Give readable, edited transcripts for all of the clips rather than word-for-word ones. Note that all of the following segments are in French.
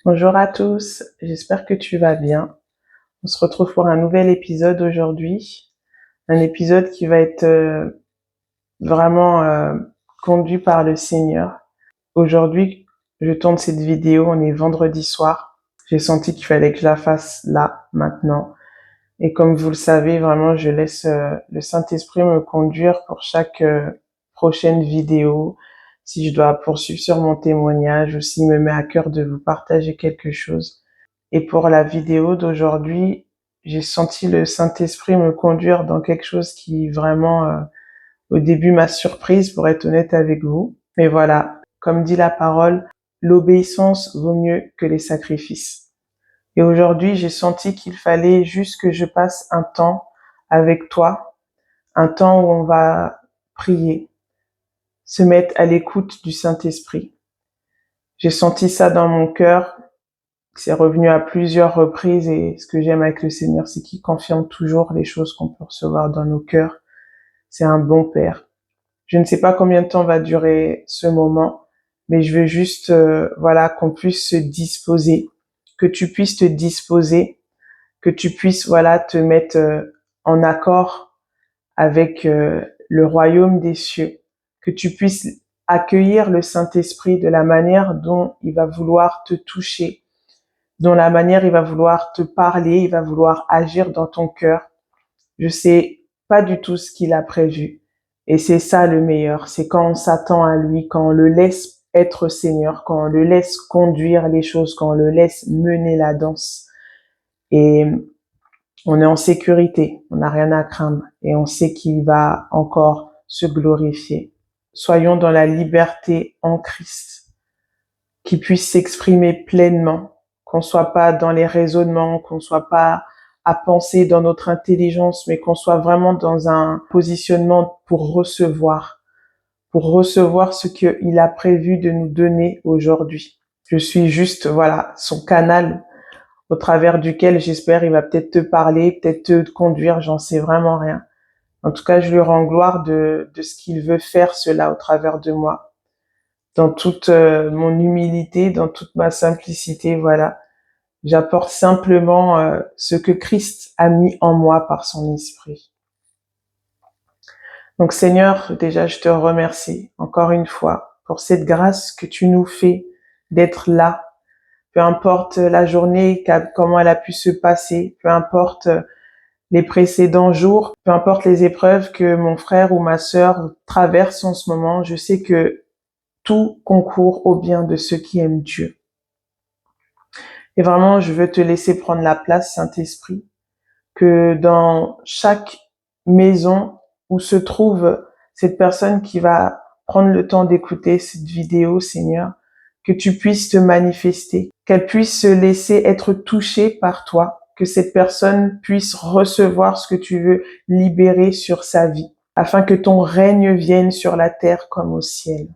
Bonjour à tous, j'espère que tu vas bien. On se retrouve pour un nouvel épisode aujourd'hui. Un épisode qui va être vraiment conduit par le Seigneur. Aujourd'hui, je tourne cette vidéo, on est vendredi soir. J'ai senti qu'il fallait que je la fasse là, maintenant. Et comme vous le savez, vraiment, je laisse le Saint-Esprit me conduire pour chaque prochaine vidéo. Si je dois poursuivre sur mon témoignage ou s'il me met à cœur de vous partager quelque chose. Et pour la vidéo d'aujourd'hui, j'ai senti le Saint-Esprit me conduire dans quelque chose qui vraiment, au début, m'a surprise, pour être honnête avec vous. Mais voilà, comme dit la parole, l'obéissance vaut mieux que les sacrifices. Et aujourd'hui, j'ai senti qu'il fallait juste que je passe un temps avec toi, un temps où on va prier, se mettre à l'écoute du Saint-Esprit. J'ai senti ça dans mon cœur. C'est revenu à plusieurs reprises, et ce que j'aime avec le Seigneur, c'est qu'il confirme toujours les choses qu'on peut recevoir dans nos cœurs. C'est un bon Père. Je ne sais pas combien de temps va durer ce moment, mais je veux juste, voilà, qu'on puisse se disposer, que tu puisses te disposer, que tu puisses, voilà, te mettre en accord avec le royaume des cieux, que tu puisses accueillir le Saint-Esprit de la manière dont il va vouloir te toucher, dont la manière il va vouloir te parler, il va vouloir agir dans ton cœur. Je sais pas du tout ce qu'il a prévu. Et c'est ça le meilleur. C'est quand on s'attend à lui, quand on le laisse être Seigneur, quand on le laisse conduire les choses, quand on le laisse mener la danse. Et on est en sécurité. On n'a rien à craindre. Et on sait qu'il va encore se glorifier. Soyons dans la liberté en Christ, qu'il puisse s'exprimer pleinement, qu'on soit pas dans les raisonnements, qu'on soit pas à penser dans notre intelligence, mais qu'on soit vraiment dans un positionnement pour recevoir ce qu'il a prévu de nous donner aujourd'hui. Je suis juste, voilà, son canal au travers duquel, j'espère, il va peut-être te parler, peut-être te conduire, j'en sais vraiment rien. En tout cas, je lui rends gloire de ce qu'il veut faire cela au travers de moi. Dans toute mon humilité, dans toute ma simplicité, voilà. J'apporte simplement ce que Christ a mis en moi par son esprit. Donc Seigneur, déjà je te remercie encore une fois pour cette grâce que tu nous fais d'être là. Peu importe la journée, comment elle a pu se passer, peu importe les précédents jours, peu importe les épreuves que mon frère ou ma sœur traversent en ce moment, je sais que tout concourt au bien de ceux qui aiment Dieu. Et vraiment, je veux te laisser prendre la place, Saint-Esprit, que dans chaque maison où se trouve cette personne qui va prendre le temps d'écouter cette vidéo, Seigneur, que tu puisses te manifester, qu'elle puisse se laisser être touchée par toi, que cette personne puisse recevoir ce que tu veux libérer sur sa vie, afin que ton règne vienne sur la terre comme au ciel.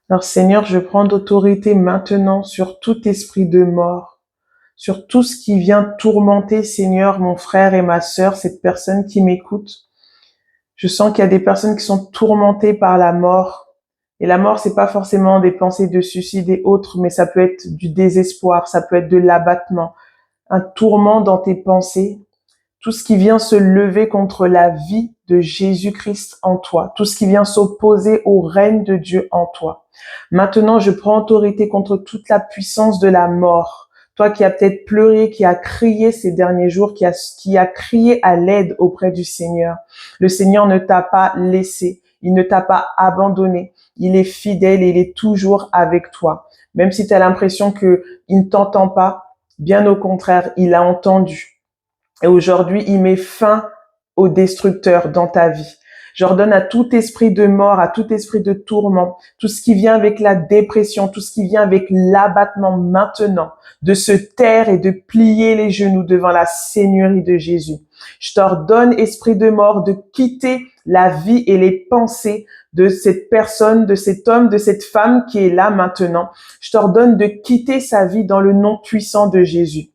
Alors Seigneur, je prends d'autorité maintenant sur tout esprit de mort, sur tout ce qui vient tourmenter, Seigneur, mon frère et ma sœur, cette personne qui m'écoute. Je sens qu'il y a des personnes qui sont tourmentées par la mort. Et la mort, c'est pas forcément des pensées de suicide et autres, mais ça peut être du désespoir, ça peut être de l'abattement, un tourment dans tes pensées. Tout ce qui vient se lever contre la vie de Jésus-Christ en toi, tout ce qui vient s'opposer au règne de Dieu en toi. Maintenant, je prends autorité contre toute la puissance de la mort. Toi qui as peut-être pleuré, qui a crié ces derniers jours, qui a crié à l'aide auprès du Seigneur. Le Seigneur ne t'a pas laissé, il ne t'a pas abandonné. Il est fidèle et il est toujours avec toi. Même si tu as l'impression qu'il ne t'entend pas, bien au contraire, il a entendu. Et aujourd'hui, il met fin au destructeur dans ta vie. J'ordonne à tout esprit de mort, à tout esprit de tourment, tout ce qui vient avec la dépression, tout ce qui vient avec l'abattement maintenant, de se taire et de plier les genoux devant la Seigneurie de Jésus. Je t'ordonne, esprit de mort, de quitter la vie et les pensées de cette personne, de cet homme, de cette femme qui est là maintenant. Je t'ordonne de quitter sa vie dans le nom puissant de Jésus.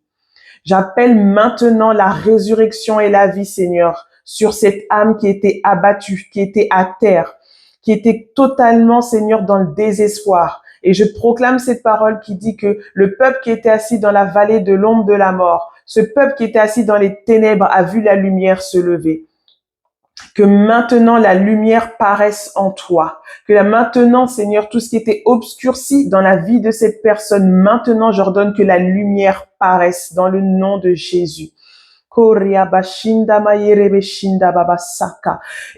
J'appelle maintenant la résurrection et la vie, Seigneur, sur cette âme qui était abattue, qui était à terre, qui était totalement, Seigneur, dans le désespoir. Et je proclame cette parole qui dit que le peuple qui était assis dans la vallée de l'ombre de la mort, ce peuple qui était assis dans les ténèbres a vu la lumière se lever. Que maintenant la lumière paraisse en toi. Que maintenant, Seigneur, tout ce qui était obscurci dans la vie de cette personne, maintenant j'ordonne que la lumière paraisse dans le nom de Jésus.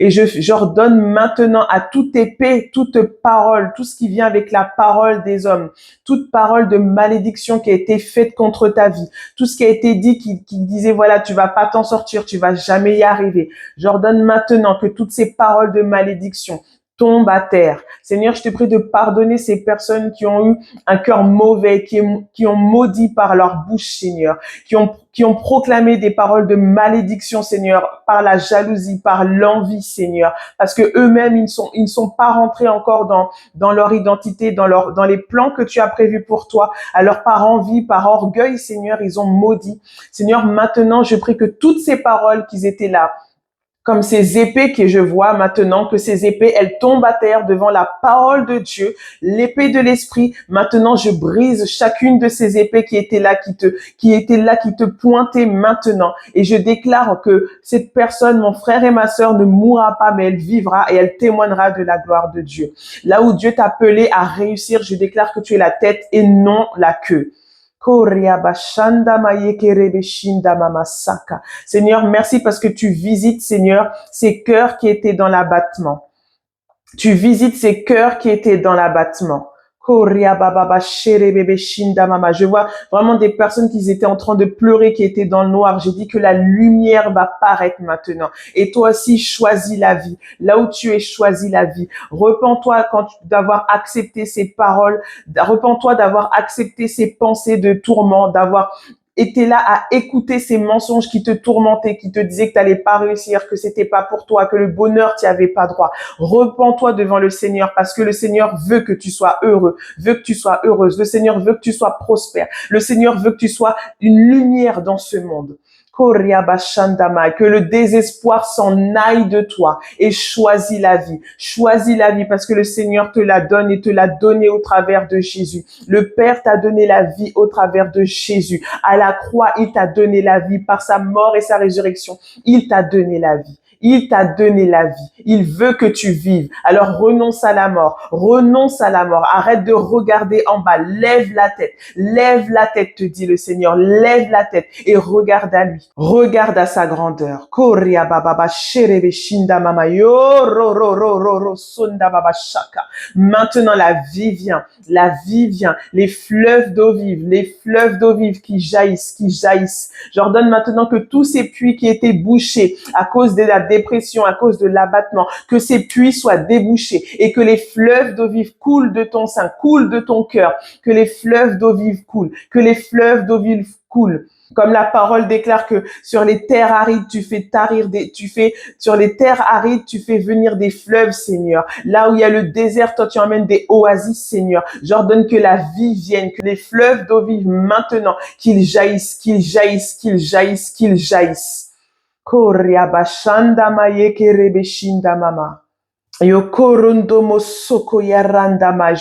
Et j'ordonne maintenant à toute épée, toute parole, tout ce qui vient avec la parole des hommes, toute parole de malédiction qui a été faite contre ta vie, tout ce qui a été dit qui disait voilà, tu vas pas t'en sortir, tu vas jamais y arriver. J'ordonne maintenant que toutes ces paroles de malédiction tombent à terre. Seigneur, je te prie de pardonner ces personnes qui ont eu un cœur mauvais, qui ont maudit par leur bouche, Seigneur, qui ont proclamé des paroles de malédiction, Seigneur, par la jalousie, par l'envie, Seigneur, parce que eux-mêmes, ils ne sont pas rentrés encore dans leur identité, dans les plans que tu as prévus pour toi. Alors, par envie, par orgueil, Seigneur, ils ont maudit. Seigneur, maintenant, je prie que toutes ces paroles qui étaient là, comme ces épées que je vois maintenant, que ces épées, elles tombent à terre devant la parole de Dieu, l'épée de l'esprit. Maintenant, je brise chacune de ces épées qui étaient là, qui te pointaient maintenant. Et je déclare que cette personne, mon frère et ma sœur, ne mourra pas, mais elle vivra et elle témoignera de la gloire de Dieu. Là où Dieu t'a appelé à réussir, je déclare que tu es la tête et non la queue. Seigneur, merci parce que tu visites, Seigneur, ces cœurs qui étaient dans l'abattement. Tu visites ces cœurs qui étaient dans l'abattement. Je vois vraiment des personnes qui étaient en train de pleurer, qui étaient dans le noir. J'ai dit que la lumière va paraître maintenant. Et toi aussi, choisis la vie. Là où tu es, choisis la vie. Repens-toi d'avoir accepté ces paroles. Repens-toi d'avoir accepté ces pensées de tourment, d'avoir été là à écouter ces mensonges qui te tourmentaient, qui te disaient que tu n'allais pas réussir, que c'était pas pour toi, que le bonheur t'y avait pas droit. Repens-toi devant le Seigneur parce que le Seigneur veut que tu sois heureux, veut que tu sois heureuse. Le Seigneur veut que tu sois prospère. Le Seigneur veut que tu sois une lumière dans ce monde. Que le désespoir s'en aille de toi et choisis la vie. Choisis la vie parce que le Seigneur te la donne et te l'a donné au travers de Jésus. Le Père t'a donné la vie au travers de Jésus. À la croix, il t'a donné la vie par sa mort et sa résurrection. Il t'a donné la vie. Il t'a donné la vie. Il veut que tu vives. Alors renonce à la mort. Renonce à la mort. Arrête de regarder en bas. Lève la tête. Lève la tête, te dit le Seigneur. Lève la tête et regarde à lui. Regarde à sa grandeur. Koria bababa sherebe shinda mama yo ro ro ro ro ro sonda baba shaka. Maintenant la vie vient. La vie vient. Les fleuves d'eau vive. Les fleuves d'eau vive qui jaillissent, qui jaillissent. J'ordonne maintenant que tous ces puits qui étaient bouchés à cause de la dépression, à cause de l'abattement, que ces puits soient débouchés et que les fleuves d'eau vive coulent de ton sein, coulent de ton cœur, que les fleuves d'eau vive coulent, que les fleuves d'eau vive coulent. Comme la parole déclare que sur les terres arides, sur les terres arides, tu fais venir des fleuves, Seigneur. Là où il y a le désert, toi, tu emmènes des oasis, Seigneur. J'ordonne que la vie vienne, que les fleuves d'eau vive maintenant, qu'ils jaillissent, qu'ils jaillissent, qu'ils jaillissent, qu'ils jaillissent. Koria bashanda maye kerebeshinda mama. Je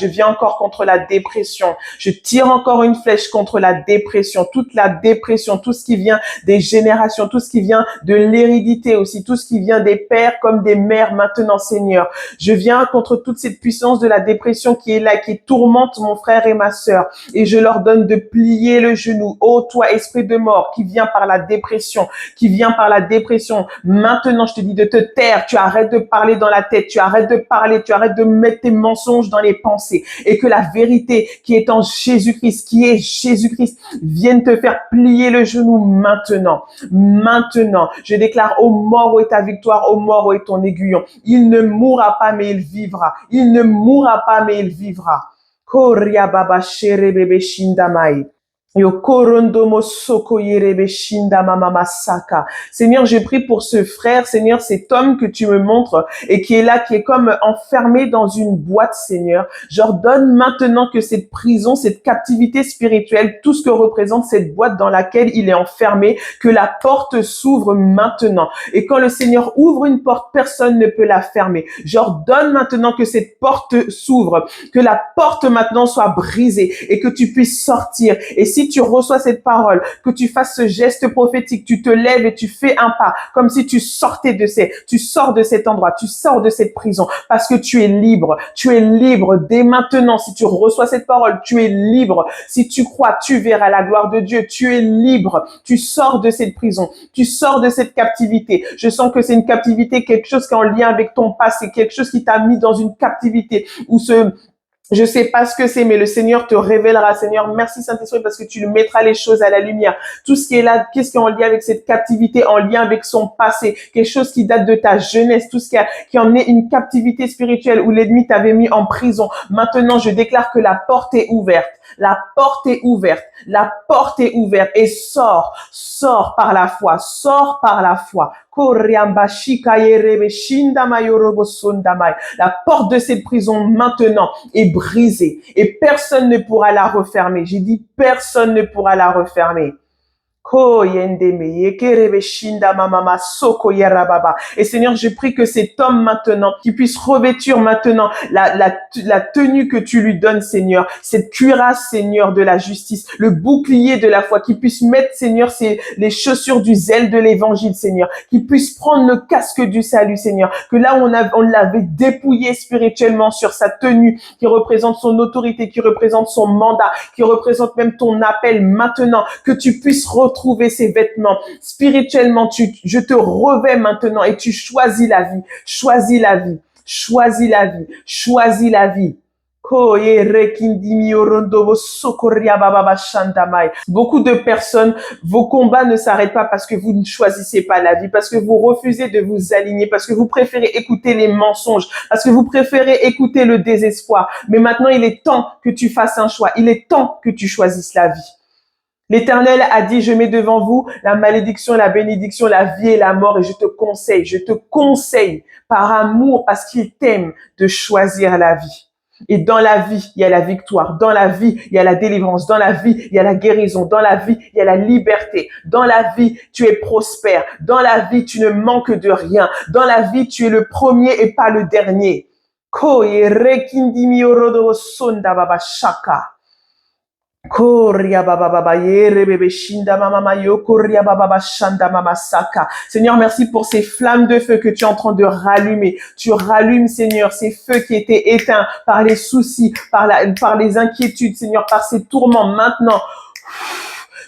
viens encore contre la dépression. Je tire encore une flèche contre la dépression. Toute la dépression, tout ce qui vient des générations, tout ce qui vient de l'hérédité aussi, tout ce qui vient des pères comme des mères maintenant, Seigneur. Je viens contre toute cette puissance de la dépression qui est là, qui tourmente mon frère et ma sœur. Et je leur donne de plier le genou. Ô toi, esprit de mort, qui vient par la dépression, Maintenant, je te dis de te taire. Tu arrêtes de parler dans la tête. Tu arrêtes de parler, tu arrêtes de mettre tes mensonges dans les pensées et que la vérité qui est en Jésus-Christ, qui est Jésus-Christ, vienne te faire plier le genou maintenant. Maintenant, je déclare ô mort où est ta victoire, ô mort où est ton aiguillon. Il ne mourra pas, mais il vivra. Il ne mourra pas, mais il vivra. Koria baba shere bebe shindamai. Yokorondomo soko yerebe shinda mama masaka. Seigneur, je prie pour ce frère, Seigneur, cet homme que tu me montres et qui est là, qui est comme enfermé dans une boîte, Seigneur. J'ordonne maintenant que cette prison, cette captivité spirituelle, tout ce que représente cette boîte dans laquelle il est enfermé, que la porte s'ouvre maintenant. Et quand le Seigneur ouvre une porte, personne ne peut la fermer. J'ordonne maintenant que cette porte s'ouvre, que la porte maintenant soit brisée et que tu puisses sortir. Et si tu reçois cette parole, que tu fasses ce geste prophétique, tu te lèves et tu fais un pas, comme si tu tu sors de cet endroit, tu sors de cette prison, parce que tu es libre. Tu es libre dès maintenant. Si tu reçois cette parole, tu es libre. Si tu crois, tu verras la gloire de Dieu. Tu es libre. Tu sors de cette prison. Tu sors de cette captivité. Je sens que c'est une captivité, quelque chose qui est en lien avec ton passé, quelque chose qui t'a mis dans une captivité où je sais pas ce que c'est, mais le Seigneur te révélera. Seigneur, merci Saint-Esprit parce que tu lui mettras les choses à la lumière. Tout ce qui est là, qu'est-ce qui est en lien avec cette captivité, en lien avec son passé, quelque chose qui date de ta jeunesse, tout ce qui en est une captivité spirituelle où l'ennemi t'avait mis en prison. Maintenant, je déclare que la porte est ouverte. La porte est ouverte. La porte est ouverte et sors par la foi, sors par la foi. La porte de cette prison maintenant est brisée et personne ne pourra la refermer. J'ai dit personne ne pourra la refermer. Et Seigneur, je prie que cet homme maintenant, qui puisse revêtir maintenant la tenue que tu lui donnes, Seigneur, cette cuirasse, Seigneur, de la justice, le bouclier de la foi, qui puisse mettre, Seigneur, les chaussures du zèle de l'évangile, Seigneur, qui puisse prendre le casque du salut, Seigneur, que là où on l'avait dépouillé spirituellement sur sa tenue, qui représente son autorité, qui représente son mandat, qui représente même ton appel maintenant, que tu puisses retrouver ces vêtements. Spirituellement, je te revais maintenant et tu choisis la vie. Choisis la vie. Choisis la vie. Choisis la vie. Beaucoup de personnes, vos combats ne s'arrêtent pas parce que vous ne choisissez pas la vie, parce que vous refusez de vous aligner, parce que vous préférez écouter les mensonges, parce que vous préférez écouter le désespoir. Mais maintenant, il est temps que tu fasses un choix. Il est temps que tu choisisses la vie. L'Éternel a dit, je mets devant vous la malédiction, la bénédiction, la vie et la mort et je te conseille par amour, parce qu'il t'aime, de choisir la vie. Et dans la vie, il y a la victoire. Dans la vie, il y a la délivrance. Dans la vie, il y a la guérison. Dans la vie, il y a la liberté. Dans la vie, tu es prospère. Dans la vie, tu ne manques de rien. Dans la vie, tu es le premier et pas le dernier. Seigneur, merci pour ces flammes de feu que tu es en train de rallumer. Tu rallumes, Seigneur, ces feux qui étaient éteints par les soucis, par les inquiétudes, Seigneur, par ces tourments. Maintenant,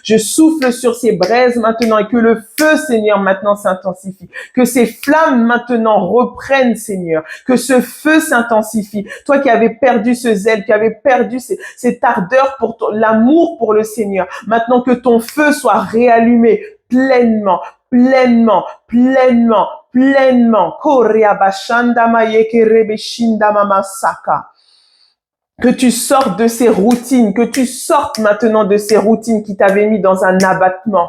je souffle sur ces braises maintenant et que le feu, Seigneur, maintenant s'intensifie. Que ces flammes maintenant reprennent, Seigneur. Que ce feu s'intensifie. Toi qui avais perdu ce zèle, qui avais perdu cette ardeur pour l'amour pour le Seigneur. Maintenant que ton feu soit réallumé pleinement, pleinement, pleinement, pleinement. Que tu sortes de ces routines, que tu sortes maintenant de ces routines qui t'avaient mis dans un abattement.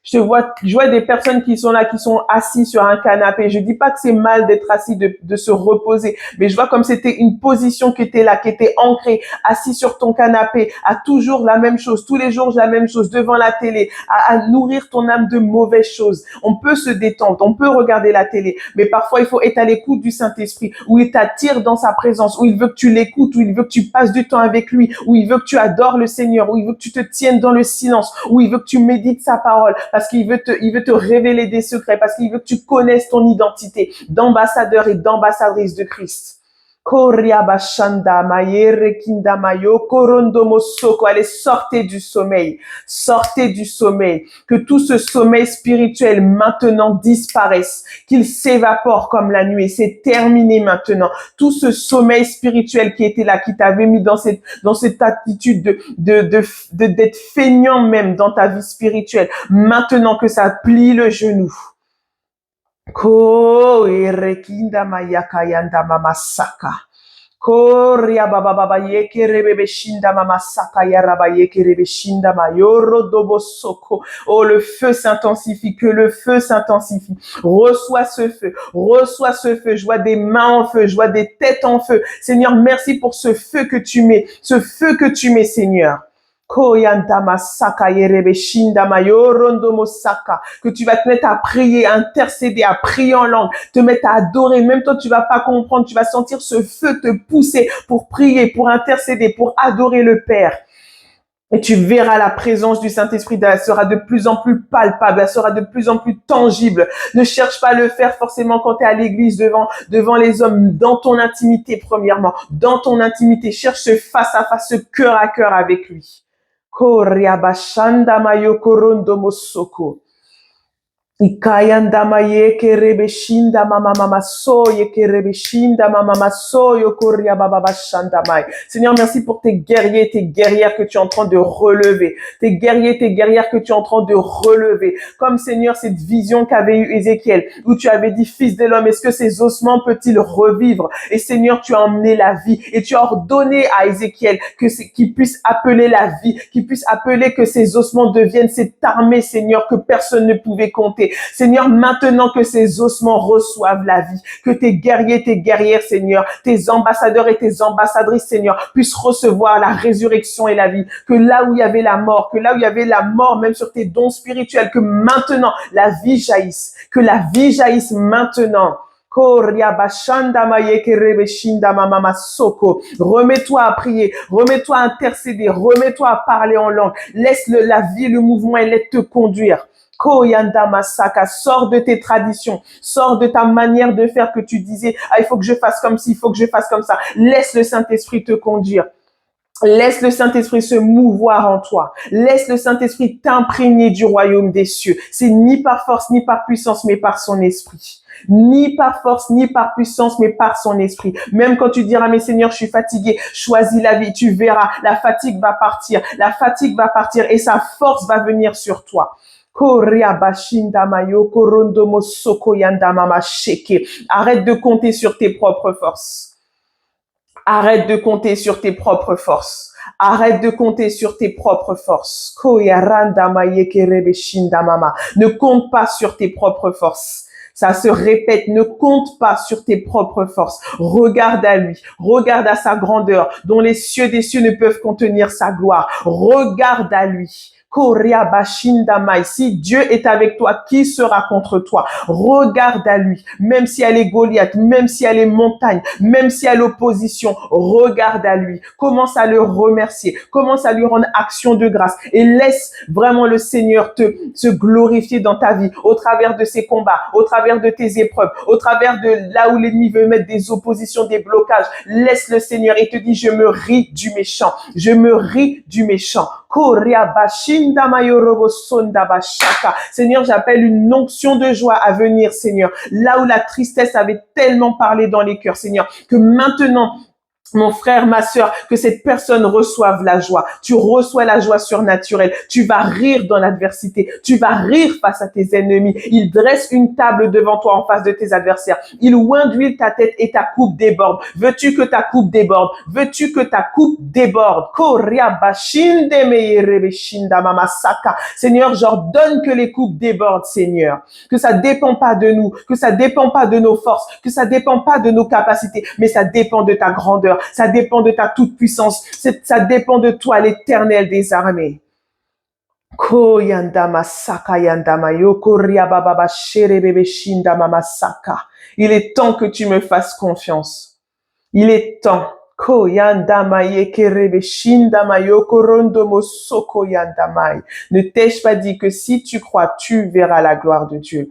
Je vois des personnes qui sont là, qui sont assis sur un canapé. Je dis pas que c'est mal d'être assis, de se reposer, mais je vois comme c'était une position qui était là, qui était ancrée, assis sur ton canapé, à toujours la même chose, tous les jours la même chose, devant la télé, à nourrir ton âme de mauvaises choses. On peut se détendre, on peut regarder la télé, mais parfois il faut être à l'écoute du Saint-Esprit, où il t'attire dans sa présence, où il veut que tu l'écoutes, où il veut que tu passes du temps avec lui, où il veut que tu adores le Seigneur, où il veut que tu te tiennes dans le silence, où il veut que tu médites sa parole, parce qu'il veut te révéler des secrets, parce qu'il veut que tu connaisses ton identité d'ambassadeur et d'ambassadrice de Christ. Allez, sortez du sommeil. Sortez du sommeil. Que tout ce sommeil spirituel maintenant disparaisse. Qu'il s'évapore comme la nuit. C'est terminé maintenant. Tout ce sommeil spirituel qui était là, qui t'avait mis dans cette attitude d'être feignant même dans ta vie spirituelle. Maintenant que ça plie le genou. Koria baba baba yeke rebebe shinda mama saka yaraba yeke rebe shinda ma yoro dobo soko. Oh, le feu s'intensifie, que le feu s'intensifie. Reçois ce feu, reçois ce feu. Je vois des mains en feu, je vois des têtes en feu. Seigneur, merci pour ce feu que tu mets, ce feu que tu mets, Seigneur. Koyantama saka yerebe shinda mayorondo mosaka. Que tu vas te mettre à prier, à intercéder, à prier en langue, te mettre à adorer. Même toi, tu vas pas comprendre. Tu vas sentir ce feu te pousser pour prier, pour intercéder, pour adorer le Père. Et tu verras la présence du Saint-Esprit, elle sera de plus en plus palpable, elle sera de plus en plus tangible. Ne cherche pas à le faire forcément quand tu es à l'église devant les hommes, dans ton intimité premièrement, dans ton intimité. Cherche ce face à face, ce cœur à cœur avec lui. Koryabashanda mayokorondo mosoko. Ikayanda maye kerebeshinda mama mama soye kerebeshinda mama mama soyo koria baba bashanda mai. Seigneur, merci pour tes guerriers, tes guerrières que tu es en train de relever. Tes guerriers, tes guerrières que tu es en train de relever. Comme Seigneur, cette vision qu'avait eu Ézéchiel, où tu avais dit, fils de l'homme, est-ce que ces ossements peut-ils revivre? Et Seigneur, tu as emmené la vie et tu as ordonné à Ézéchiel qu'il puisse appeler la vie, qu'il puisse appeler que ces ossements deviennent cette armée, Seigneur, que personne ne pouvait compter. Seigneur, maintenant que ces ossements reçoivent la vie, que tes guerriers, tes guerrières, Seigneur, tes ambassadeurs et tes ambassadrices, Seigneur, puissent recevoir la résurrection et la vie. Que là où il y avait la mort, que là où il y avait la mort, même sur tes dons spirituels, que maintenant la vie jaillisse, que la vie jaillisse maintenant. Remets-toi à prier, remets-toi à intercéder, remets-toi à parler en langue. Laisse la vie, le mouvement et l'aide te conduire. Koyanda Masaka, sors de tes traditions, sors de ta manière de faire que tu disais, ah, il faut que je fasse comme ci, il faut que je fasse comme ça. Laisse le Saint-Esprit te conduire. Laisse le Saint-Esprit se mouvoir en toi. Laisse le Saint-Esprit t'imprégner du royaume des cieux. C'est ni par force, ni par puissance, mais par son esprit. Ni par force, ni par puissance, mais par son esprit. Même quand tu diras, mais Seigneur, je suis fatigué, choisis la vie, tu verras, la fatigue va partir et sa force va venir sur toi. Arrête de compter sur tes propres forces. Arrête de compter sur tes propres forces. Arrête de compter sur tes propres forces. Ne compte pas sur tes propres forces. Ça se répète, ne compte pas sur tes propres forces. Regarde à lui, regarde à sa grandeur, dont les cieux des cieux ne peuvent contenir sa gloire. Regarde à lui. Si Dieu est avec toi, qui sera contre toi? Regarde à lui, même si elle est Goliath, même si elle est montagne, même si elle est opposition, regarde à lui. Commence à le remercier, commence à lui rendre action de grâce et laisse vraiment le Seigneur se glorifier dans ta vie, au travers de ses combats, au travers de tes épreuves, au travers de là où l'ennemi veut mettre des oppositions, des blocages. Laisse le Seigneur et te dit, je me ris du méchant, je me ris du méchant. Seigneur, j'appelle une onction de joie à venir, Seigneur. Là où la tristesse avait tellement parlé dans les cœurs, Seigneur, que maintenant, mon frère, ma sœur, que cette personne reçoive la joie. Tu reçois la joie surnaturelle. Tu vas rire dans l'adversité. Tu vas rire face à tes ennemis. Il dresse une table devant toi en face de tes adversaires. Il oint d'huile ta tête et ta coupe déborde. Veux-tu que ta coupe déborde? Veux-tu que ta coupe déborde? Seigneur, j'ordonne que les coupes débordent, Seigneur. Que ça dépend pas de nous, que ça dépend pas de nos forces, que ça dépend pas de nos capacités, mais ça dépend de ta grandeur. Ça dépend de ta toute-puissance. Ça dépend de toi, l'Éternel des armées. Il est temps que tu me fasses confiance. Il est temps. Ne t'ai-je pas dit que si tu crois, tu verras la gloire de Dieu.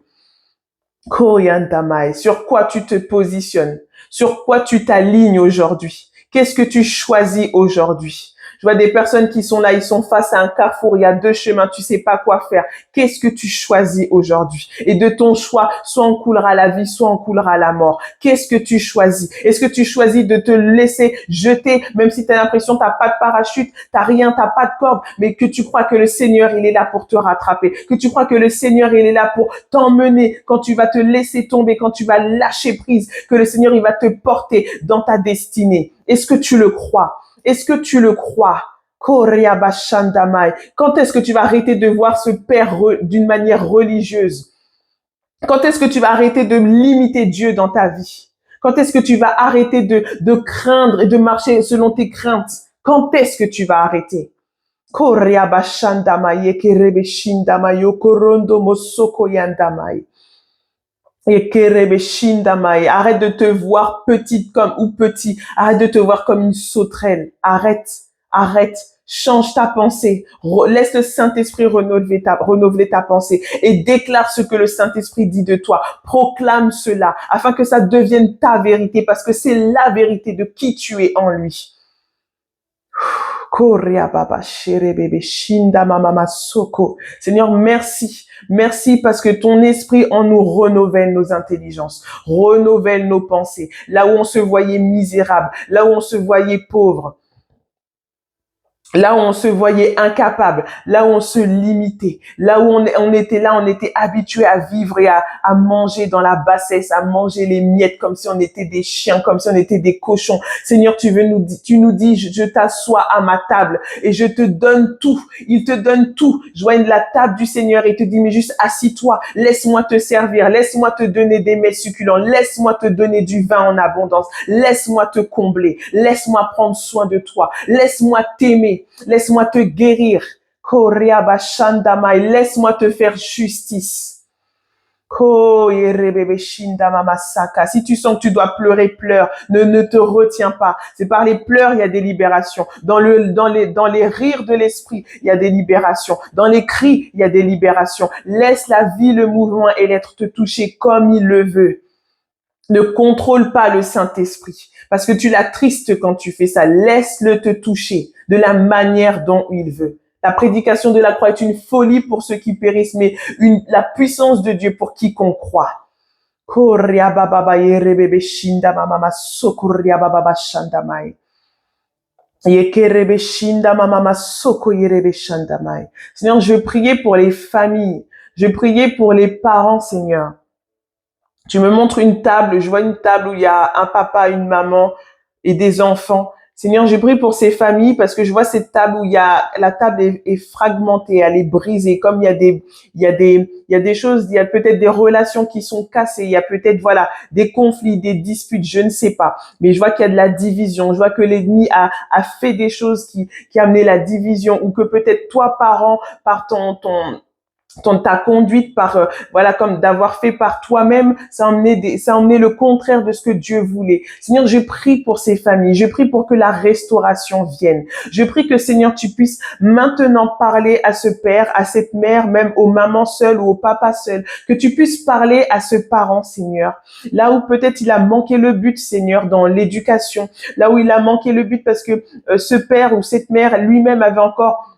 Sur quoi tu te positionnes? Sur quoi tu t'alignes aujourd'hui? Qu'est-ce que tu choisis aujourd'hui? Je vois des personnes qui sont là, ils sont face à un carrefour, il y a deux chemins, tu sais pas quoi faire. Qu'est-ce que tu choisis aujourd'hui? Et de ton choix, soit en coulera la vie, soit en coulera la mort. Qu'est-ce que tu choisis? Est-ce que tu choisis de te laisser jeter, même si tu as l'impression que t'as pas de parachute, t'as rien, t'as pas de corde, mais que tu crois que le Seigneur, il est là pour te rattraper, que tu crois que le Seigneur, il est là pour t'emmener quand tu vas te laisser tomber, quand tu vas lâcher prise, que le Seigneur, il va te porter dans ta destinée. Est-ce que tu le crois? Est-ce que tu le crois? Koryabashandamai. Quand est-ce que tu vas arrêter de voir ce Père d'une manière religieuse? Quand est-ce que tu vas arrêter de limiter Dieu dans ta vie? Quand est-ce que tu vas arrêter de craindre et de marcher selon tes craintes? Quand est-ce que tu vas arrêter? Koryabashandamai, ekerebeshindamai, yokorondo mosoko yandamai. Ekerebeshindamai. Arrête de te voir petite comme ou petit. Arrête de te voir comme une sauterelle. Arrête. Arrête. Change ta pensée. Laisse le Saint-Esprit renouveler ta pensée et déclare ce que le Saint-Esprit dit de toi. Proclame cela afin que ça devienne ta vérité parce que c'est la vérité de qui tu es en lui. Seigneur, merci. Merci parce que ton esprit en nous renouvelle nos intelligences, renouvelle nos pensées. Là où on se voyait misérable, là où on se voyait pauvre, là où on se voyait incapable, là où on se limitait, là où on était habitué à vivre et à manger dans la bassesse, à manger les miettes comme si on était des chiens, comme si on était des cochons. Seigneur, tu nous dis, je t'assois à ma table et je te donne tout. Il te donne tout. Joigne la table du Seigneur et te dit, mais juste assis-toi, laisse-moi te servir, laisse-moi te donner des mets succulents, laisse-moi te donner du vin en abondance, laisse-moi te combler, laisse-moi prendre soin de toi, laisse-moi t'aimer. Laisse-moi te guérir. Laisse-moi te faire justice. Si tu sens que tu dois pleurer, pleure. Ne te retiens pas. C'est par les pleurs, il y a des libérations. Dans les rires de l'esprit, il y a des libérations. Dans les cris, il y a des libérations. Laisse la vie, le mouvement et l'être te toucher comme il le veut. Ne contrôle pas le Saint-Esprit parce que tu l'attristes quand tu fais ça. Laisse-le te toucher de la manière dont il veut. La prédication de la croix est une folie pour ceux qui périssent, mais la puissance de Dieu pour quiconque croit. Seigneur, je priais pour les familles. Je priais pour les parents, Seigneur. Tu me montres une table, je vois une table où il y a un papa, une maman et des enfants. Seigneur, je prie pour ces familles parce que je vois cette table où la table est fragmentée, elle est brisée, comme il y a des choses, il y a peut-être des relations qui sont cassées, il y a peut-être, voilà, des conflits, des disputes, je ne sais pas. Mais je vois qu'il y a de la division, je vois que l'ennemi a fait des choses qui amenaient la division ou que peut-être toi, parent, par ta conduite par voilà, comme d'avoir fait par toi-même, ça a emmené le contraire de ce que Dieu voulait. Seigneur, je prie pour ces familles, je prie pour que la restauration vienne. Je prie que Seigneur, tu puisses maintenant parler à ce père, à cette mère, même aux mamans seules ou au papa seul, que tu puisses parler à ce parent, Seigneur. Là où peut-être il a manqué le but, Seigneur, dans l'éducation, là où il a manqué le but parce que ce père ou cette mère lui-même avait encore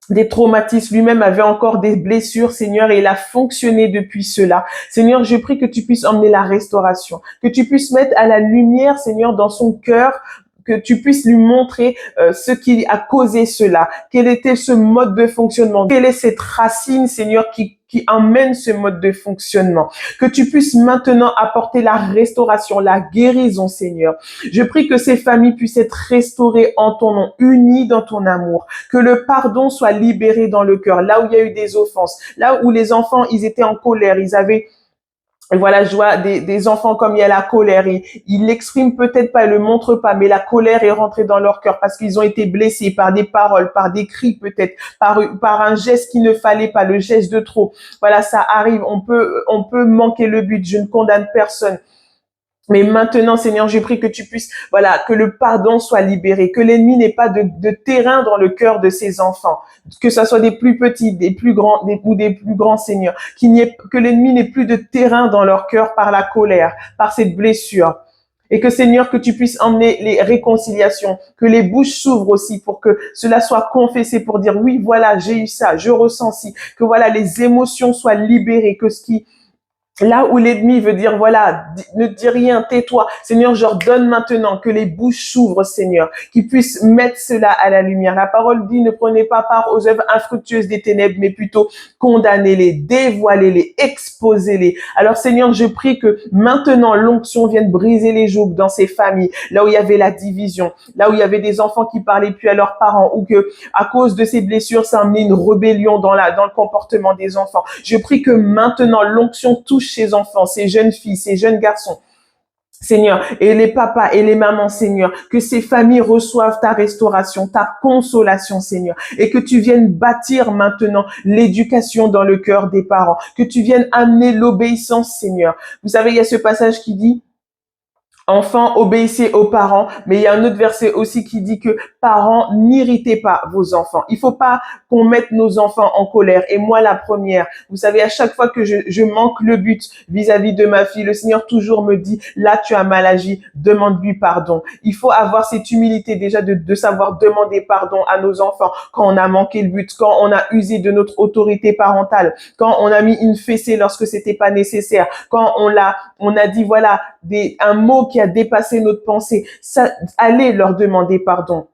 des traumatismes, lui-même avait encore des blessures, Seigneur, et il a fonctionné depuis cela. Seigneur, je prie que tu puisses emmener la restauration, que tu puisses mettre à la lumière, Seigneur, dans son cœur, que tu puisses lui montrer ce qui a causé cela, quel était ce mode de fonctionnement, quelle est cette racine, Seigneur, qui emmène ce mode de fonctionnement. Que tu puisses maintenant apporter la restauration, la guérison, Seigneur. Je prie que ces familles puissent être restaurées en ton nom, unies dans ton amour. Que le pardon soit libéré dans le cœur, là où il y a eu des offenses, là où les enfants, ils étaient en colère, ils avaient... Et voilà, je vois des enfants comme il y a la colère. Ils l'expriment peut-être pas, ils le montrent pas, mais la colère est rentrée dans leur cœur parce qu'ils ont été blessés par des paroles, par des cris peut-être, par un geste qu'il ne fallait pas, le geste de trop. Voilà, ça arrive. On peut manquer le but. Je ne condamne personne. Mais maintenant, Seigneur, je prie que tu puisses, voilà, que le pardon soit libéré, que l'ennemi n'ait pas de terrain dans le cœur de ses enfants, que ce soit des plus petits, des plus grands, ou des plus grands, Seigneur, que l'ennemi n'ait plus de terrain dans leur cœur par la colère, par cette blessure. Et que Seigneur, que tu puisses emmener les réconciliations, que les bouches s'ouvrent aussi pour que cela soit confessé, pour dire oui, voilà, j'ai eu ça, je ressens ci, que voilà, les émotions soient libérées, que ce qui là où l'ennemi veut dire, voilà, ne dis rien, tais-toi. Seigneur, j'ordonne maintenant que les bouches s'ouvrent, Seigneur, qu'ils puissent mettre cela à la lumière. La parole dit, ne prenez pas part aux œuvres infructueuses des ténèbres, mais plutôt condamnez-les, dévoilez-les, exposez-les. Alors, Seigneur, je prie que maintenant l'onction vienne briser les jougs dans ces familles, là où il y avait la division, là où il y avait des enfants qui parlaient plus à leurs parents, ou que, à cause de ces blessures, ça a amené une rébellion dans le comportement des enfants. Je prie que maintenant l'onction touche ces enfants, ces jeunes filles, ces jeunes garçons. Seigneur, et les papas et les mamans, Seigneur, que ces familles reçoivent ta restauration, ta consolation, Seigneur, et que tu viennes bâtir maintenant l'éducation dans le cœur des parents, que tu viennes amener l'obéissance, Seigneur. Vous savez, il y a ce passage qui dit, enfants, obéissez aux parents, mais il y a un autre verset aussi qui dit que parents, n'irritez pas vos enfants. Il faut pas qu'on mette nos enfants en colère. Et moi, la première, vous savez, à chaque fois que je manque le but vis-à-vis de ma fille, le Seigneur toujours me dit, là, tu as mal agi, demande-lui pardon. Il faut avoir cette humilité déjà de savoir demander pardon à nos enfants quand on a manqué le but, quand on a usé de notre autorité parentale, quand on a mis une fessée lorsque c'était pas nécessaire, quand on a dit, voilà, un mot qui a dépassé notre pensée. Ça, allez leur demander pardon.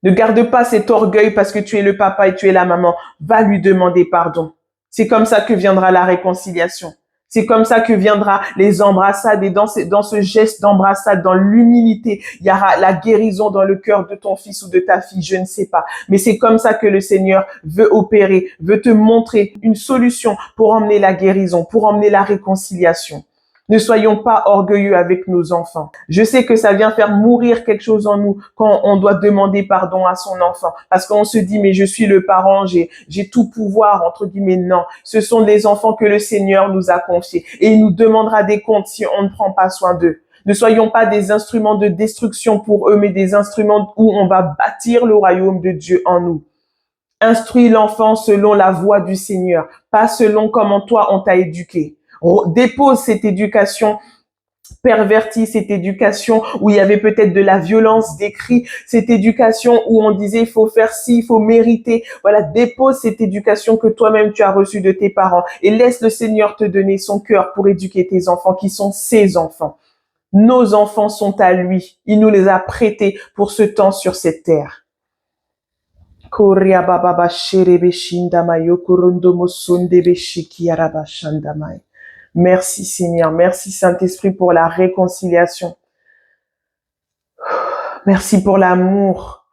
Ne garde pas cet orgueil parce que tu es le papa et tu es la maman. Va lui demander pardon. C'est comme ça que viendra la réconciliation. C'est comme ça que viendra les embrassades, et dans ce geste d'embrassade, dans l'humilité, il y aura la guérison dans le cœur de ton fils ou de ta fille, je ne sais pas. Mais c'est comme ça que le Seigneur veut opérer, veut te montrer une solution pour emmener la guérison, pour emmener la réconciliation. Ne soyons pas orgueilleux avec nos enfants. Je sais que ça vient faire mourir quelque chose en nous quand on doit demander pardon à son enfant. Parce qu'on se dit, mais je suis le parent, j'ai tout pouvoir, entre guillemets. Non, ce sont des enfants que le Seigneur nous a confiés. Et il nous demandera des comptes si on ne prend pas soin d'eux. Ne soyons pas des instruments de destruction pour eux, mais des instruments où on va bâtir le royaume de Dieu en nous. Instruis l'enfant selon la voie du Seigneur, pas selon comment toi on t'a éduqué. Dépose cette éducation pervertie, cette éducation où il y avait peut-être de la violence, des cris, cette éducation où on disait il faut faire ci, il faut mériter. Voilà, dépose cette éducation que toi-même tu as reçue de tes parents et laisse le Seigneur te donner son cœur pour éduquer tes enfants qui sont ses enfants. Nos enfants sont à lui. Il nous les a prêtés pour ce temps sur cette terre. Merci Seigneur, merci Saint-Esprit pour la réconciliation. Merci pour l'amour.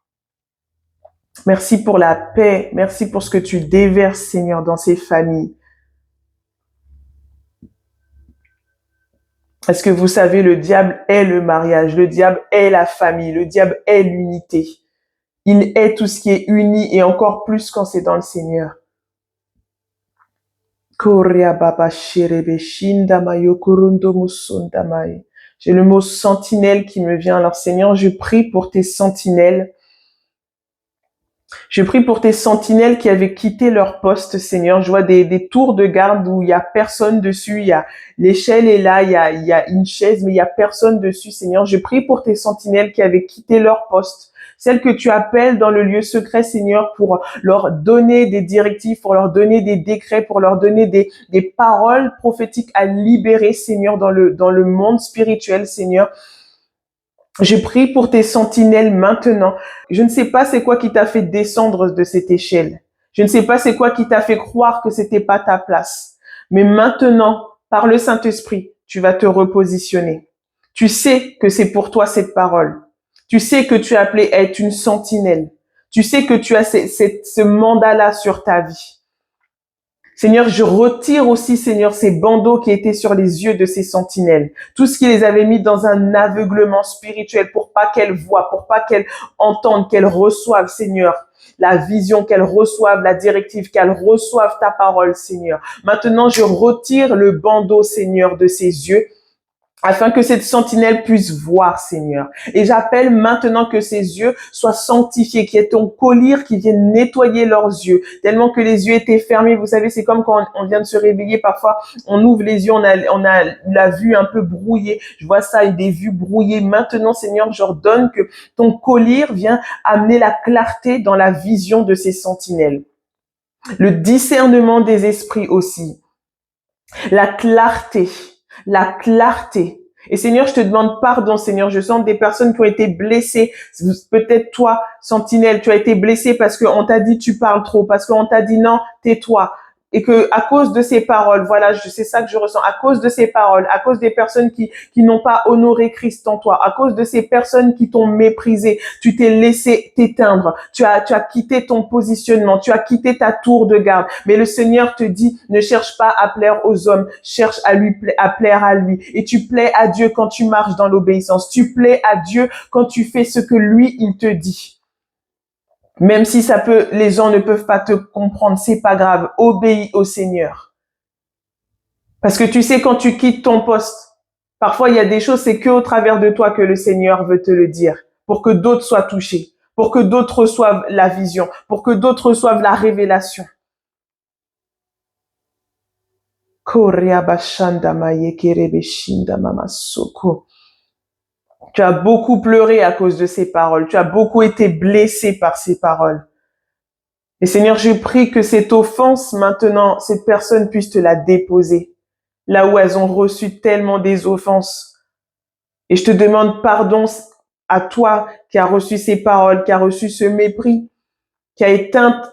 Merci pour la paix. Merci pour ce que tu déverses Seigneur dans ces familles. Est-ce que vous savez, le diable est le mariage, le diable est la famille, le diable est l'unité. Il est tout ce qui est uni et encore plus quand c'est dans le Seigneur. J'ai le mot sentinelle qui me vient. Alors Seigneur, je prie pour tes sentinelles. Je prie pour tes sentinelles qui avaient quitté leur poste, Seigneur. Je vois des tours de garde où il y a personne dessus. Il y a l'échelle est là, il y a une chaise, mais il y a personne dessus, Seigneur. Je prie pour tes sentinelles qui avaient quitté leur poste. Celles que tu appelles dans le lieu secret, Seigneur, pour leur donner des directives, pour leur donner des décrets, pour leur donner des paroles prophétiques à libérer, Seigneur, dans le monde spirituel, Seigneur. Je prie pour tes sentinelles maintenant. Je ne sais pas c'est quoi qui t'a fait descendre de cette échelle. Je ne sais pas c'est quoi qui t'a fait croire que c'était pas ta place. Mais maintenant, par le Saint-Esprit, tu vas te repositionner. Tu sais que c'est pour toi cette parole. Tu sais que tu es appelé à être une sentinelle. Tu sais que tu as ce mandat-là sur ta vie. Seigneur, je retire aussi, Seigneur, ces bandeaux qui étaient sur les yeux de ces sentinelles. Tout ce qui les avait mis dans un aveuglement spirituel pour pas qu'elles voient, pour pas qu'elles entendent, qu'elles reçoivent, Seigneur, la vision, qu'elles reçoivent la directive, qu'elles reçoivent ta parole, Seigneur. Maintenant, je retire le bandeau, Seigneur, de ses yeux. afin que cette sentinelle puisse voir, Seigneur. Et j'appelle maintenant que ses yeux soient sanctifiés, qu'il y ait ton collyre qui vienne nettoyer leurs yeux, tellement que les yeux étaient fermés. Vous savez, c'est comme quand on vient de se réveiller, parfois on ouvre les yeux, on a la vue un peu brouillée. Je vois ça, des vues brouillées. Maintenant, Seigneur, j'ordonne que ton collyre vienne amener la clarté dans la vision de ces sentinelles. Le discernement des esprits aussi. La clarté. La clarté. Et Seigneur, je te demande pardon, Seigneur. Je sens des personnes qui ont été blessées. Peut-être toi, sentinelle, tu as été blessé parce qu'on t'a dit tu parles trop, parce qu'on t'a dit non, tais-toi. Et que à cause de ces paroles, voilà, c'est ça que je ressens, à cause de ces paroles, à cause des personnes qui n'ont pas honoré Christ en toi, à cause de ces personnes qui t'ont méprisé, tu t'es laissé t'éteindre, tu as quitté ton positionnement, tu as quitté ta tour de garde. Mais le Seigneur te dit, ne cherche pas à plaire aux hommes, cherche à plaire à lui. Et tu plais à Dieu quand tu marches dans l'obéissance, tu plais à Dieu quand tu fais ce que lui, il te dit. Même si les gens ne peuvent pas te comprendre, c'est pas grave. Obéis au Seigneur. Parce que tu sais, quand tu quittes ton poste, parfois il y a des choses, c'est que au travers de toi que le Seigneur veut te le dire. Pour que d'autres soient touchés. Pour que d'autres reçoivent la vision. Pour que d'autres reçoivent la révélation. Tu as beaucoup pleuré à cause de ces paroles. Tu as beaucoup été blessé par ces paroles. Et Seigneur, je prie que cette offense, maintenant, cette personne puisse te la déposer. Là où elles ont reçu tellement des offenses. Et je te demande pardon à toi qui as reçu ces paroles, qui a reçu ce mépris, qui a éteint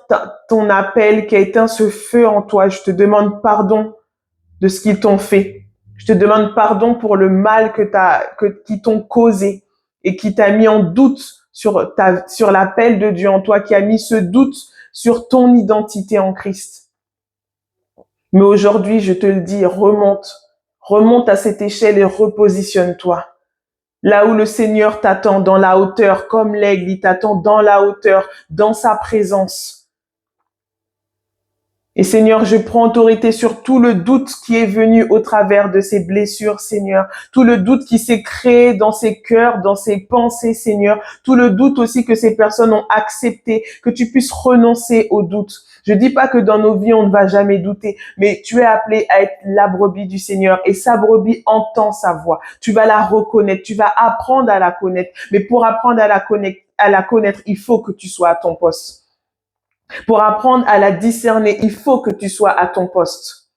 ton appel, qui a éteint ce feu en toi. Je te demande pardon de ce qu'ils t'ont fait. Je te demande pardon pour le mal qu'ils t'ont causé et qui t'a mis en doute sur l'appel de Dieu en toi, qui a mis ce doute sur ton identité en Christ. Mais aujourd'hui, je te le dis, remonte à cette échelle et repositionne-toi. Là où le Seigneur t'attend dans la hauteur, comme l'aigle, il t'attend dans la hauteur, dans sa présence. Et Seigneur, je prends autorité sur tout le doute qui est venu au travers de ces blessures, Seigneur. Tout le doute qui s'est créé dans ces cœurs, dans ces pensées, Seigneur. Tout le doute aussi que ces personnes ont accepté, que tu puisses renoncer au doute. Je dis pas que dans nos vies, on ne va jamais douter, mais tu es appelé à être la brebis du Seigneur et sa brebis entend sa voix. Tu vas la reconnaître, tu vas apprendre à la connaître. Mais pour apprendre à la connaître, il faut que tu sois à ton poste. Pour apprendre à la discerner, il faut que tu sois à ton poste.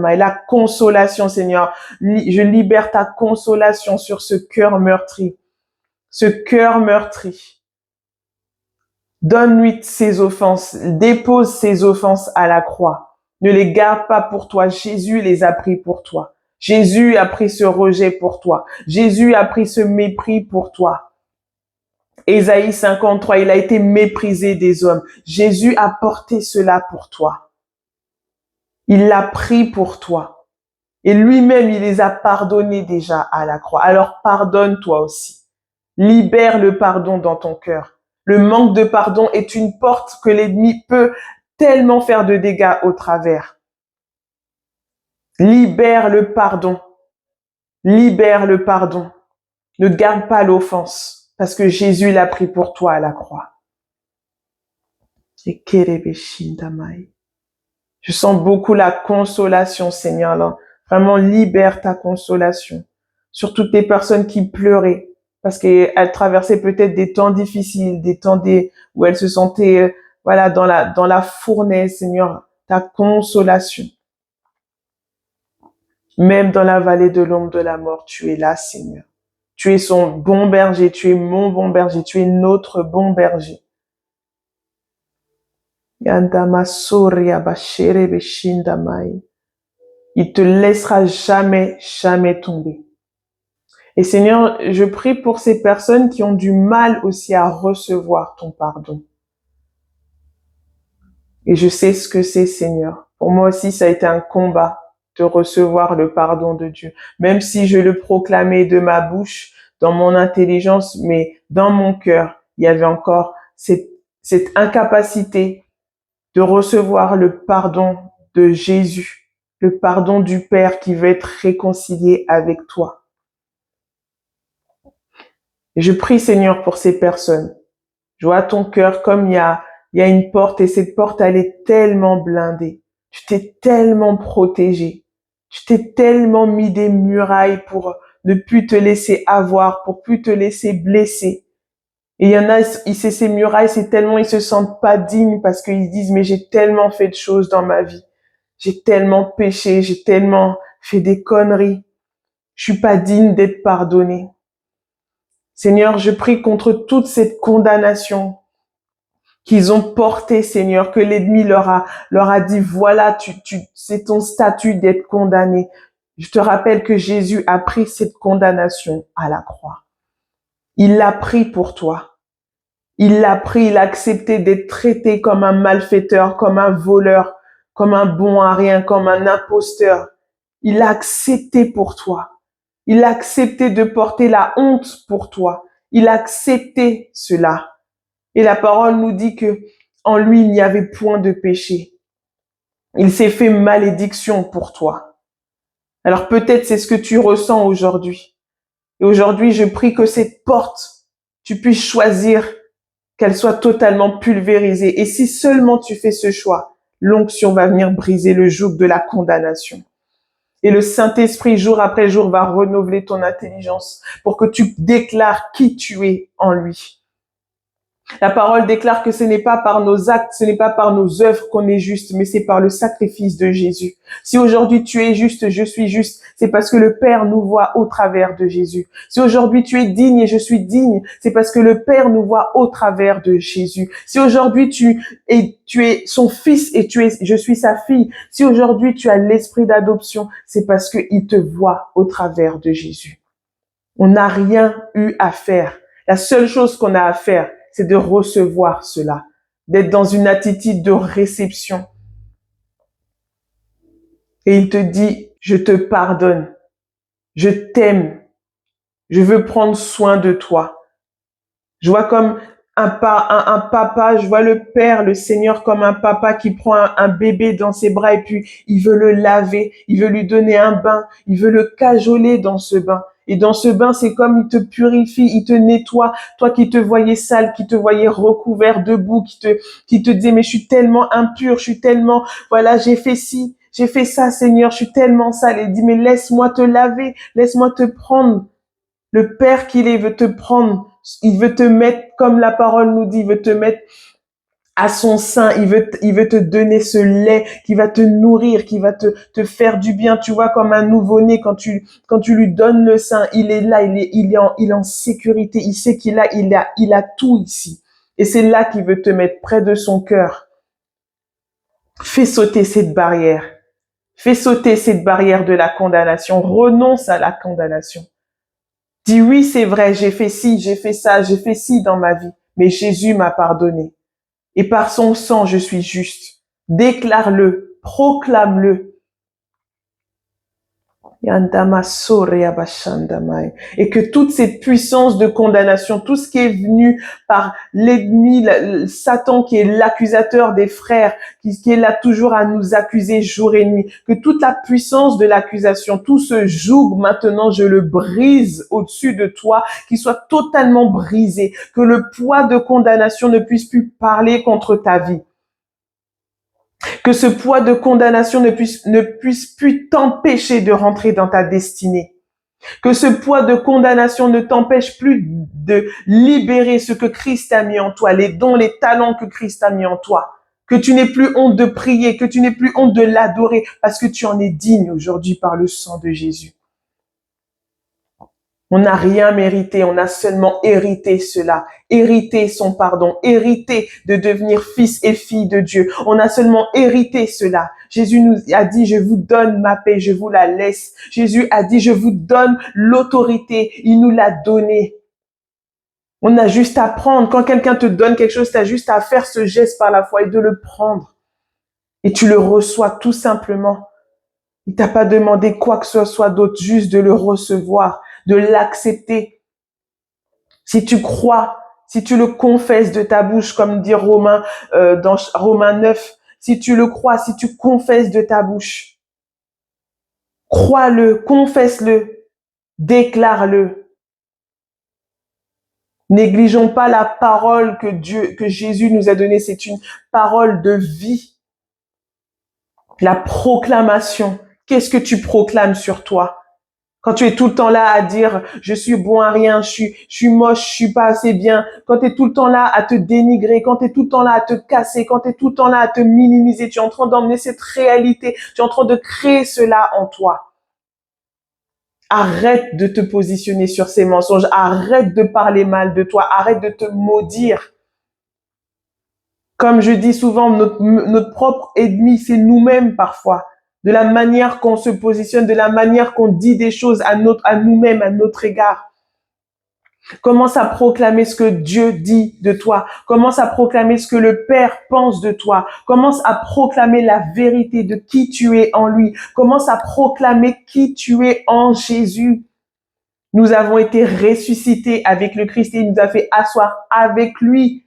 La consolation, Seigneur. Je libère ta consolation sur ce cœur meurtri. Ce cœur meurtri. Donne-lui ses offenses. Dépose ses offenses à la croix. Ne les garde pas pour toi. Jésus les a pris pour toi. Jésus a pris ce rejet pour toi. Jésus a pris ce mépris pour toi. Ésaïe 53, il a été méprisé des hommes. Jésus a porté cela pour toi. Il l'a pris pour toi. Et lui-même, il les a pardonnés déjà à la croix. Alors pardonne-toi aussi. Libère le pardon dans ton cœur. Le manque de pardon est une porte que l'ennemi peut tellement faire de dégâts au travers. Libère le pardon. Libère le pardon. Ne garde pas l'offense. Parce que Jésus l'a pris pour toi à la croix. Je sens beaucoup la consolation, Seigneur. Là. Vraiment, libère ta consolation. Sur toutes les personnes qui pleuraient. Parce qu'elles traversaient peut-être des temps difficiles, des temps où elles se sentaient dans la fournaise, Seigneur. Ta consolation. Même dans la vallée de l'ombre de la mort, tu es là, Seigneur. Tu es son bon berger, tu es mon bon berger, tu es notre bon berger. Il te laissera jamais, jamais tomber. Et Seigneur, je prie pour ces personnes qui ont du mal aussi à recevoir ton pardon. Et je sais ce que c'est, Seigneur. Pour moi aussi, ça a été un combat de recevoir le pardon de Dieu. Même si je le proclamais de ma bouche, dans mon intelligence, mais dans mon cœur, il y avait encore cette incapacité de recevoir le pardon de Jésus le pardon du Père qui veut être réconcilié avec toi. Et je prie, Seigneur, pour ces personnes. Je vois ton cœur comme il y a une porte et cette porte, elle est tellement blindée. Tu t'es tellement protégé. Tu t'es tellement mis des murailles pour ne plus te laisser avoir, pour plus te laisser blesser. Et il y en a, ces murailles, c'est tellement, ils se sentent pas dignes parce qu'ils disent, mais j'ai tellement fait de choses dans ma vie. J'ai tellement péché, j'ai tellement fait des conneries. Je suis pas digne d'être pardonné. Seigneur, je prie contre toute cette condamnation qu'ils ont portée, Seigneur, que l'ennemi leur a dit, voilà, c'est ton statut d'être condamné. Je te rappelle que Jésus a pris cette condamnation à la croix. Il l'a pris pour toi. Il l'a pris, il a accepté d'être traité comme un malfaiteur, comme un voleur, comme un bon à rien, comme un imposteur. Il l'a accepté pour toi. Il a accepté de porter la honte pour toi. Il a accepté cela. Et la parole nous dit que en lui, il n'y avait point de péché. Il s'est fait malédiction pour toi. Alors peut-être c'est ce que tu ressens aujourd'hui. Et aujourd'hui, je prie que cette porte, tu puisses choisir qu'elle soit totalement pulvérisée. Et si seulement tu fais ce choix, l'onction va venir briser le joug de la condamnation. Et le Saint-Esprit, jour après jour, va renouveler ton intelligence pour que tu déclares qui tu es en lui. La parole déclare que ce n'est pas par nos actes, ce n'est pas par nos œuvres qu'on est juste, mais c'est par le sacrifice de Jésus. Si aujourd'hui tu es juste, je suis juste, c'est parce que le Père nous voit au travers de Jésus. Si aujourd'hui tu es digne et je suis digne, c'est parce que le Père nous voit au travers de Jésus. Si aujourd'hui tu es son fils et je suis sa fille, si aujourd'hui tu as l'esprit d'adoption, c'est parce qu'il te voit au travers de Jésus. On n'a rien eu à faire. La seule chose qu'on a à faire, c'est de recevoir cela, d'être dans une attitude de réception. Et il te dit, je te pardonne, je t'aime, je veux prendre soin de toi. Je vois comme un papa, je vois le Père, le Seigneur comme un papa qui prend un bébé dans ses bras et puis il veut le laver, il veut lui donner un bain, il veut le cajoler dans ce bain. Et dans ce bain, c'est comme il te purifie, il te nettoie. Toi qui te voyais sale, qui te voyais recouvert de boue, qui te disait, mais je suis tellement impur, je suis tellement, voilà, j'ai fait ci, j'ai fait ça, Seigneur, je suis tellement sale. Et il dit, mais laisse-moi te laver, laisse-moi te prendre. Le Père qu'il est veut te prendre. Il veut te mettre, comme la parole nous dit, il veut te mettre à son sein, il veut te donner ce lait qui va te nourrir, qui va te faire du bien. Tu vois, comme un nouveau-né, quand tu lui donnes le sein, il est là, il est en sécurité. Il sait il a tout ici. Et c'est là qu'il veut te mettre près de son cœur. Fais sauter cette barrière. Fais sauter cette barrière de la condamnation. Renonce à la condamnation. Dis oui, c'est vrai, j'ai fait ci, j'ai fait ça, j'ai fait ci dans ma vie. Mais Jésus m'a pardonné. Et par son sang, je suis juste. Déclare-le, proclame-le. Et que toute cette puissance de condamnation, tout ce qui est venu par l'ennemi, Satan qui est l'accusateur des frères, qui est là toujours à nous accuser jour et nuit, que toute la puissance de l'accusation, tout ce joug maintenant, je le brise au-dessus de toi, qu'il soit totalement brisé, que le poids de condamnation ne puisse plus parler contre ta vie. Que ce poids de condamnation ne puisse plus t'empêcher de rentrer dans ta destinée. Que ce poids de condamnation ne t'empêche plus de libérer ce que Christ a mis en toi, les dons, les talents que Christ a mis en toi. Que tu n'aies plus honte de prier, que tu n'aies plus honte de l'adorer, parce que tu en es digne aujourd'hui par le sang de Jésus. On n'a rien mérité, on a seulement hérité cela, hérité son pardon, hérité de devenir fils et fille de Dieu. On a seulement hérité cela. Jésus nous a dit, je vous donne ma paix, je vous la laisse. Jésus a dit, je vous donne l'autorité, il nous l'a donnée. On a juste à prendre. Quand quelqu'un te donne quelque chose, tu as juste à faire ce geste par la foi et de le prendre. Et tu le reçois tout simplement. Il t'a pas demandé quoi que ce soit d'autre, juste de le recevoir, de l'accepter. Si tu crois, si tu le confesses de ta bouche, comme dit dans Romains 9, si tu le crois, si tu confesses de ta bouche, Crois-le, confesse-le, déclare-le. Négligeons pas la parole que Jésus nous a donnée. C'est une parole de vie. La proclamation. Qu'est-ce que tu proclames sur toi? Quand tu es tout le temps là à dire je suis bon à rien, je suis moche, je suis pas assez bien, quand tu es tout le temps là à te dénigrer, quand tu es tout le temps là à te casser, quand tu es tout le temps là à te minimiser, tu es en train d'emmener cette réalité, tu es en train de créer cela en toi. Arrête de te positionner sur ces mensonges, arrête de parler mal de toi, arrête de te maudire. Comme je dis souvent, notre propre ennemi, c'est nous-mêmes parfois. De la manière qu'on se positionne, de la manière qu'on dit des choses à nous-mêmes, à notre égard. Commence à proclamer ce que Dieu dit de toi. Commence à proclamer ce que le Père pense de toi. Commence à proclamer la vérité de qui tu es en lui. Commence à proclamer qui tu es en Jésus. Nous avons été ressuscités avec le Christ et il nous a fait asseoir avec lui.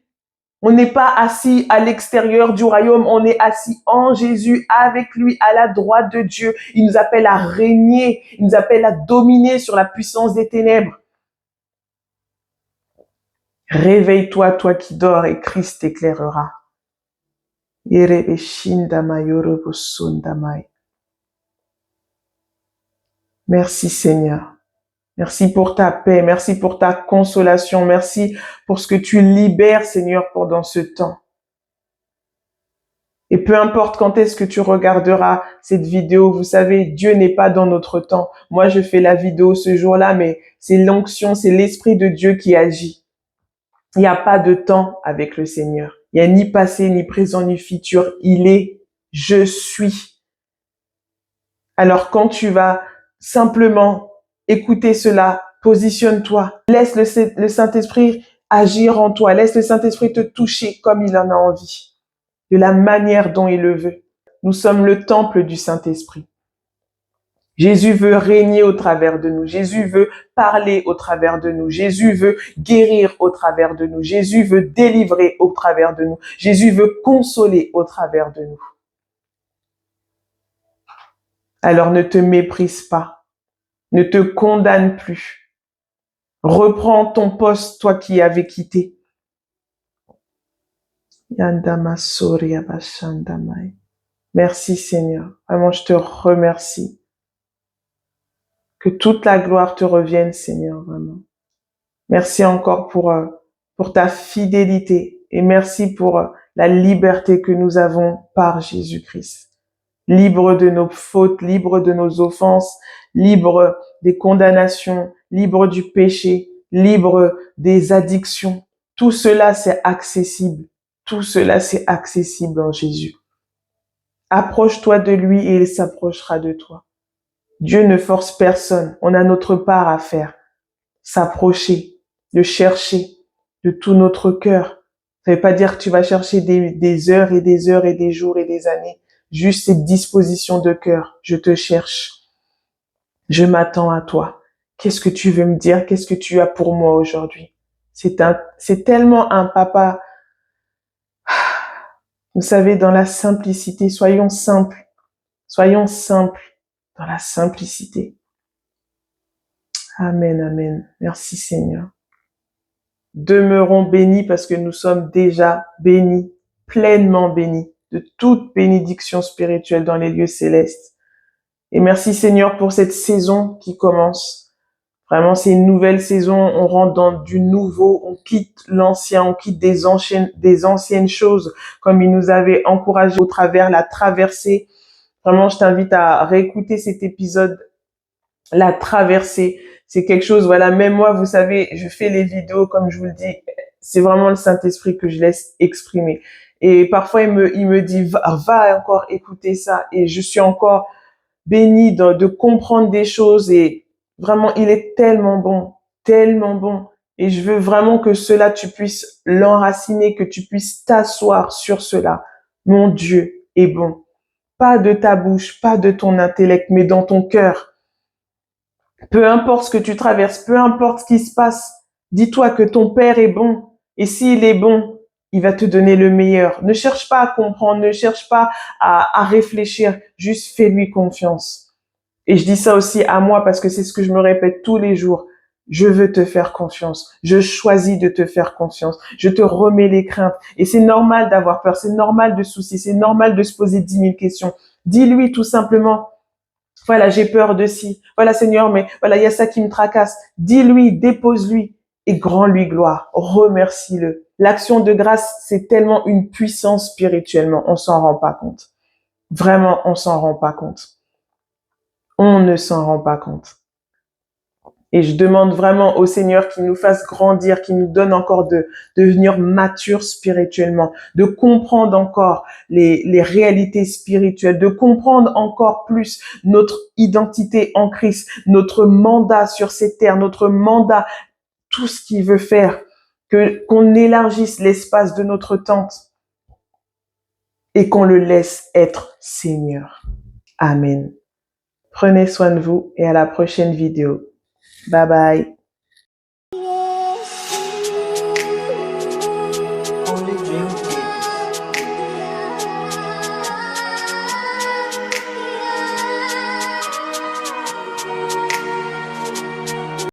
On n'est pas assis à l'extérieur du royaume, on est assis en Jésus avec lui à la droite de Dieu. Il nous appelle à régner, il nous appelle à dominer sur la puissance des ténèbres. Réveille-toi, toi qui dors, et Christ t'éclairera. Merci Seigneur. Merci pour ta paix, merci pour ta consolation, merci pour ce que tu libères Seigneur pendant ce temps. Et peu importe quand est-ce que tu regarderas cette vidéo, vous savez, Dieu n'est pas dans notre temps. Moi, je fais la vidéo ce jour-là, mais c'est l'onction, c'est l'Esprit de Dieu qui agit. Il n'y a pas de temps avec le Seigneur. Il n'y a ni passé, ni présent, ni futur. Il est, je suis. Alors quand tu vas simplement écouter cela, positionne-toi. Laisse le Saint-Esprit agir en toi. Laisse le Saint-Esprit te toucher comme il en a envie, de la manière dont il le veut. Nous sommes le temple du Saint-Esprit. Jésus veut régner au travers de nous. Jésus veut parler au travers de nous. Jésus veut guérir au travers de nous. Jésus veut délivrer au travers de nous. Jésus veut consoler au travers de nous. Alors ne te méprise pas. Ne te condamne plus. Reprends ton poste, toi qui avais quitté. Merci Seigneur. Vraiment, je te remercie. Que toute la gloire te revienne, Seigneur, vraiment. Merci encore pour ta fidélité et merci pour la liberté que nous avons par Jésus-Christ. Libre de nos fautes, libre de nos offenses, libre des condamnations, libre du péché, libre des addictions. Tout cela, c'est accessible. Tout cela, c'est accessible en Jésus. Approche-toi de lui et il s'approchera de toi. Dieu ne force personne. On a notre part à faire. S'approcher, de chercher de tout notre cœur. Ça ne veut pas dire que tu vas chercher des heures et des heures et des jours et des années. Juste cette disposition de cœur. Je te cherche. Je m'attends à toi. Qu'est-ce que tu veux me dire? Qu'est-ce que tu as pour moi aujourd'hui? C'est tellement un papa. Vous savez, dans la simplicité, soyons simples. Soyons simples dans la simplicité. Amen, amen. Merci Seigneur. Demeurons bénis parce que nous sommes déjà bénis, pleinement bénis de toute bénédiction spirituelle dans les lieux célestes. Et merci Seigneur pour cette saison qui commence. Vraiment, c'est une nouvelle saison. On rentre dans du nouveau. On quitte l'ancien. On quitte des anciennes choses comme il nous avait encouragé au travers la traversée. Vraiment, je t'invite à réécouter cet épisode. La traversée, c'est quelque chose, voilà, même moi, vous savez, je fais les vidéos, comme je vous le dis, c'est vraiment le Saint-Esprit que je laisse exprimer. Et parfois, il me dit, va encore écouter ça. Et je suis encore bénie de comprendre des choses. Et vraiment, il est tellement bon, tellement bon. Et je veux vraiment que cela, tu puisses l'enraciner, que tu puisses t'asseoir sur cela. Mon Dieu est bon. Pas de ta bouche, pas de ton intellect, mais dans ton cœur. Peu importe ce que tu traverses, peu importe ce qui se passe, dis-toi que ton Père est bon. Et s'il est bon, il va te donner le meilleur. Ne cherche pas à comprendre, ne cherche pas à réfléchir, juste fais-lui confiance. Et je dis ça aussi à moi parce que c'est ce que je me répète tous les jours. Je veux te faire confiance. Je choisis de te faire confiance. Je te remets les craintes. Et c'est normal d'avoir peur. C'est normal de soucier. C'est normal de se poser 10 000 questions. Dis-lui tout simplement, voilà, j'ai peur de ci. Voilà, Seigneur, mais voilà, il y a ça qui me tracasse. Dis-lui, dépose-lui et grand-lui gloire. Remercie-le. L'action de grâce, c'est tellement une puissance spirituellement. On s'en rend pas compte. Vraiment, on s'en rend pas compte. On ne s'en rend pas compte. Et je demande vraiment au Seigneur qu'il nous fasse grandir, qu'il nous donne encore de devenir matures spirituellement, de comprendre encore les réalités spirituelles, de comprendre encore plus notre identité en Christ, notre mandat sur ces terres, notre mandat, tout ce qu'il veut faire, qu'on élargisse l'espace de notre tente et qu'on le laisse être Seigneur. Amen. Prenez soin de vous et à la prochaine vidéo. Bye bye.